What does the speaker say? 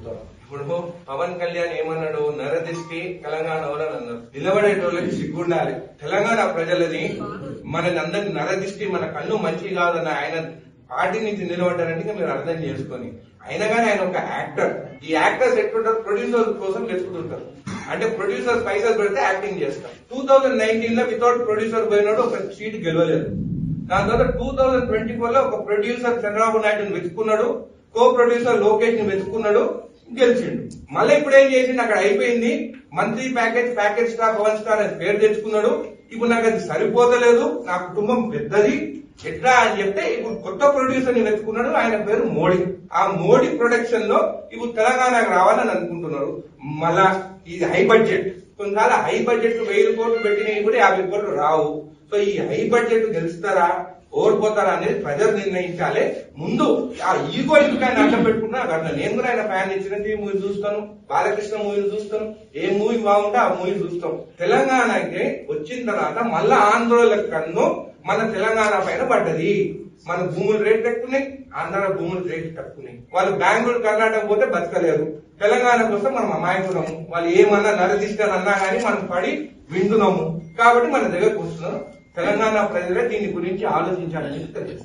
చెప్తాను. ఇప్పుడు పవన్ కళ్యాణ్ ఏమన్నాడు, నరదిష్టి తెలంగాణ వాళ్ళని అన్నారు. నిలబడేటోళ్ళకి సిగ్గుండాలి. తెలంగాణ ప్రజలని మనని అందరినీ నరదిష్టి, మన కళ్ళు మంచి కాదన్న ఆయన పార్టీ నుంచి నిలబడ్డారంటే మీరు అర్థం చేసుకొని. అయినా కానీ ఆయన ఒక యాక్టర్. ఈ యాక్టర్స్ ఎట్లుంటారు, ప్రొడ్యూసర్ కోసం వెతుకుతుంటారు. అంటే ప్రొడ్యూసర్ పైసలు పెడితే యాక్టింగ్ చేస్తారు. 2019 లో వితౌట్ ప్రొడ్యూసర్ పోయినాడు, ఒక సీట్ గెలవలేదు. దాని తర్వాత 2024 లో ఒక ప్రొడ్యూసర్ చంద్రబాబు నాయుడుని వెతుకున్నాడు, కో ప్రొడ్యూసర్ లోకేష్ ని వెతుకున్నాడు, గెలిచిండు. మళ్ళీ ఇప్పుడు ఏం చేసిండు, అక్కడ అయిపోయింది. మంత్లీ ప్యాకేజ్ స్టార్, 1 స్టార్ అని పేరు తెచ్చుకున్నాడు. ఇప్పుడు నాకు అది సరిపోతలేదు, నా కుటుంబం పెద్దది, ఎట్లా అని చెప్తే ఇప్పుడు కొత్త ప్రొడ్యూసర్ ని వెతుకున్నాడు. ఆయన పేరు మోడీ. ఆ మోడీ ప్రొడక్షన్ లో ఇప్పుడు తెలంగాణకు రావాలని అనుకుంటున్నారు. మళ్ళా ఇది హై బడ్జెట్. కొన్నిసార్లు హై బడ్జెట్ 1000 కోట్లు పెట్టినవి కూడా 50 కోట్లు రావు. సో ఈ హై బడ్జెట్ గెలుస్తారా ఓడిపోతారా అనేది ప్రజలు నిర్ణయించాలి. ముందు ఆ ఈగో ఎందుకని అడ్డం పెట్టుకున్నా అట్లా. నేను కూడా ఆయన ఫ్యాన్, చిరంజీవి మూవీ చూస్తాను, బాలకృష్ణ మూవీలు చూస్తాను, ఏ మూవీ బాగుంటే ఆ మూవీ చూస్తాం. తెలంగాణకి వచ్చిన తర్వాత మళ్ళా ఆంధ్రోళ కన్ను మన తెలంగాణ పైన పడ్డది. మన భూముల రేట్ తక్కున్నాయి, ఆంధ్ర భూముల రేట్ తక్కున్నాయి. వాళ్ళు బెంగళూరు కర్ణాటక పోతే బతకలేరు. తెలంగాణ కోసం మనం అమాయకులము. వాళ్ళు ఏమన్నా నరదిష్టాలు అన్నా కానీ మనం పడి వింటున్నాము. కాబట్టి మన దగ్గరకు వస్తున్నాం. తెలంగాణ ప్రజలే దీని గురించి ఆలోచించాలని తెలియదు.